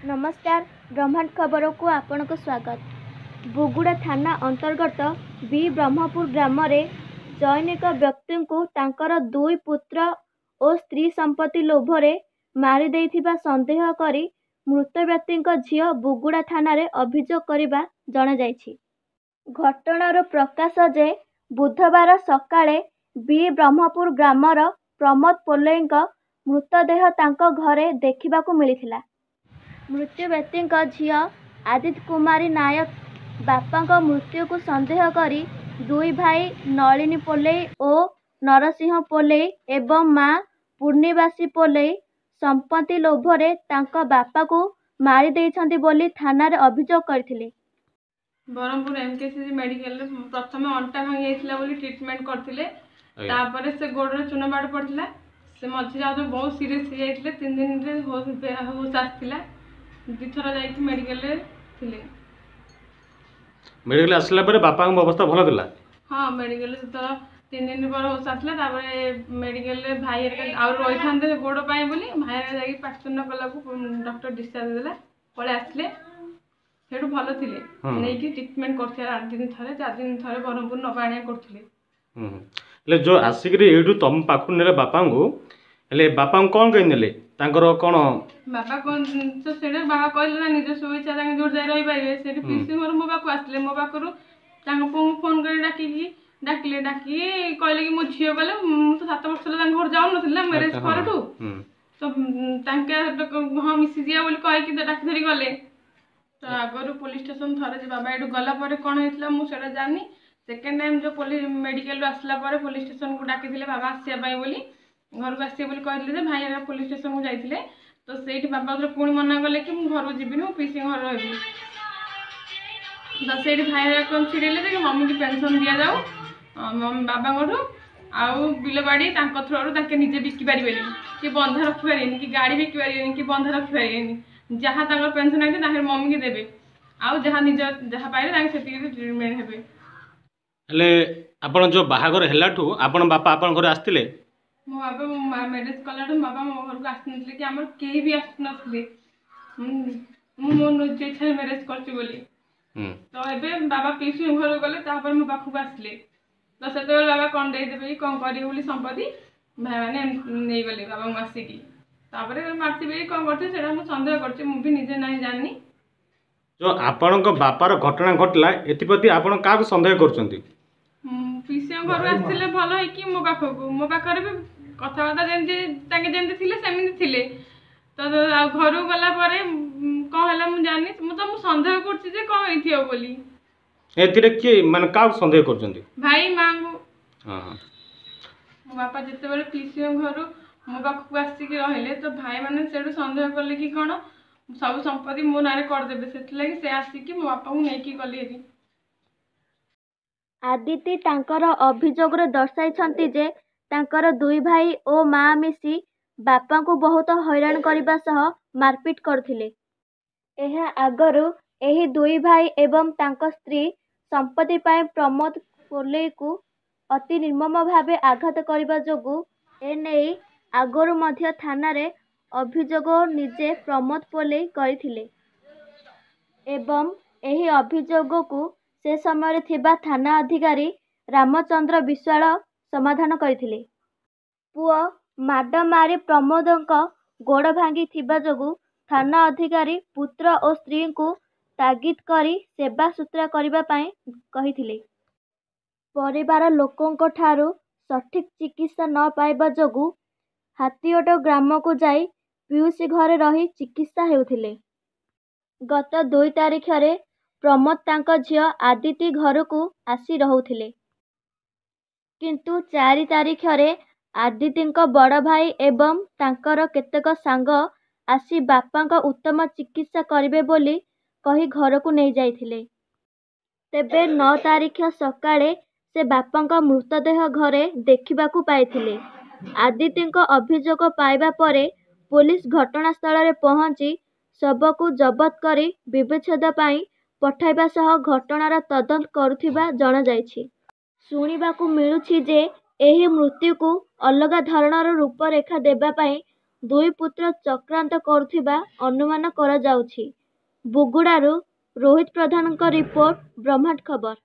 नमस्कार ब्रह्मांड खबर को आपण को स्वागत। बुगुड़ा थाना अंतर्गत बी ब्रह्मपुर ग्राम रे जैनिक व्यक्ति को तांकर दुई पुत्र और स्त्री संपत्ति लोभरे मारी देइथिबा संदेह करी मृत व्यक्ति झियो बुगुड़ा थाना रे अभियोग करबा जणा जायछि। घटनार प्रकाश जे बुधवार सकाळे बी ब्रह्मपुर ग्रामर प्रमोद पोलेईंक मृतदेह तांको घरे देखिबाकू मिलिथिला। मृत्यु व्यक्ति झियो आदित्य कुमारी नायक बापा मृत्यु को संदेह करी दुई भाई नलिनी पोलेई और नरसिंह पोलेई एवं माँ पूर्णिवासी पोलेई संपत्ति लोभरे तांको बापा को मारी देइछन्ति बोली थाना रे अभियोग करथिले। बरमपुर एमकेसीजी मेडिकल प्रथम अंटा भांगी जाइथिला बोली ट्रीटमेंट करथिले। तापर से गोड़ चूना बाड़ पड़थिला। से मझी जाउ बहुत सीरियस हो जाइथिले। 3 दिन रे होश आस्थिला। दिथरा जाइथि मेडिकल रे थिले। मेडिकल आसला पर बापा को अवस्था भलो दिला। हां मेडिकल से तो 3 दिन पर होश आस्थिला। तापर मेडिकल रे भाई रे और रहि थांदे गोड़ पाए बोली भाई रे जाई पाक्तन कला को डॉक्टर डिस्चार्ज देला। पळे आसले सेठू भलो थिले। नै कि ट्रीटमेंट करथिया 8 दिन थरे 4 दिन थरे बरमपुर नबाणिया करथिले। ले जो आसिकरी एडू तम पाखु नेले बापा को ले बापा कोन कहि नेले तांकर कोन बापा कोन तो सेडे बाबा कहले ना निज सुविचार तांग जोर जाय रहि पाइबे। सेडे पीसी मोर मो बाकू आसले। मो बाकरू तांग फोन करी डाकिले कहले कि मो झियो गले तो 7 वर्ष तांग घर जाउ नथिला मैरिज करठू तो तांके हां मिसी जिया बोली कहि कि डाक धरी गले। तो आगरू पुलिस स्टेशन थरे जे बाबा एडू गला पर कोन हेतला मु सेडा जानी। सेकेंड टाइम जो पुलिस मेडिकल आसला पर पुलिस स्टेशन को डाकी बाबा आसिया पाई बोली घर को आसिया बोली कहले जे भाई पुलिस स्टेशन को जाइथिले। तो सेठी बाबा पुणी मना कले कि मु घर को जीविनी पीसी घर रही। तो सेठी भाई कौन छिड़ेले कि मम्मी की पेंशन दिया जाऊ बाबा को आउ बिल बाड़ी थ्रो ताके निजे बिकी पारे कि बंधा रखिपारे कि गाड़ी बिकी पारे कि बंधा रखिपारे जहाँ पेंशन आए मम्मी की देवे आउ जहाँ निज जहाँ पाइले ट्रीटमेंट हेबे। हेले आपण जो बाहागर हेलाठू आपण बापा आपण घर आस्तिले। मो बाबा मैरिज कलाठू बाबा मो घर को आसनथिले कि हमर केही भी आसनथिले। मो निजे इच्छा मैरिज करछि बोली। तो एबे बाबा पीसी घर गले तापर मो पाखु आसले। तो सेते बाबा कोन दे देबे कोन करी बोली संपत्ति भाई माने नै गले बाबा मासी की तापर मारथिबे कोन करथे सेडा मो संदेह करछि मु भी निजे नै जाननी। जो आपण को बापार घटना घटला एतिपति आपण का संदेह करछंती। पीसी घर आसथिले भलो है कि मो पाखको मो पाखरे भी कथाबार्ता जेमती ताके जेमती थिले सेमिति थिले। तो घर गला परे कोन हला मु जाननी मु तो मु संदेह करछि जे कोन हेथियो बोली। एतिरे के माने का संदेह करछंती भाई मां को। हां मो बापा जते बेले पीसी घर मो पाखको आसी कि रहले तो भाई माने सेडू संदेह करले कि कोन सब संपत्ति मो नारे कर देबे सेति लागि से आसी कि मो बापा को नै कि गले हेरी। आदित्य तांकर अभियोग रे दर्शाइछन्ति जे तांकर दुई भाई ओ माँ मिसी बापा को बहुत हैरान करबा सह मारपीट करथिले। एहा आगरु एही दुई भाई एवं तांको स्त्री संपत्ति पाए प्रमोद पोलेई को अति निर्मम भावे आघात करबा जोगु एने आगरु मध्य थाना रे अभियोग निजे प्रमोद पोलेई करथिले एवं एही अभियोग को से समय थिबा थाना अधिकारी रामचंद्र विश्वाल समाधान करथिले। पुओ माड मारी प्रमोदंक गोड़ भांगी थिबा जोगु थाना अधिकारी पुत्र और स्त्री को तागिद करी सेवा सूत्रा करबा पाए कहिथिले। परिवार लोकंक ठारू सठिक चिकित्सा न पाइबा जोगु हातीओट ग्राम को जाई पीयूसी घरे रही चिकित्सा हेउथिले। गत 2 तारिख रे प्रमोद तांको झियो आदित्य घर को आसी रहुथिले किंतु 4 तारिख रे आदित्य बड़ भाई एवं तांकर केतेक सांग आसी बापा उत्तम चिकित्सा करिवे बोली कही घर को नहीं जाइथिले। तेबे 9 तारिख सकाळे से बापा मृतदेह घरे देखिबाकू पाइथिले। आदित्य अभियोग पाइबा परे पुलिस घटनास्थल रे पहुंची शव को जबत करी विवेचना पाई पठाइबा सह घटनार तदंत करुथिबा जणा जायछि। शुणिबाकू मिलुछि जे एही मृत्यु को अलगा धरणर रूपरेखा देबा पाई ଦୁଇ ପୁତ୍ର ଚକ୍ରାନ୍ତ କରୁଥିବା ଅନୁମାନ କରାଯାଉଛି। ବୁଗୁଡାରୁ ରୋହିତ ପ୍ରଧାନଙ୍କ ରିପୋର୍ଟ, ବ୍ରହ୍ମାଣ୍ଡ ଖବର।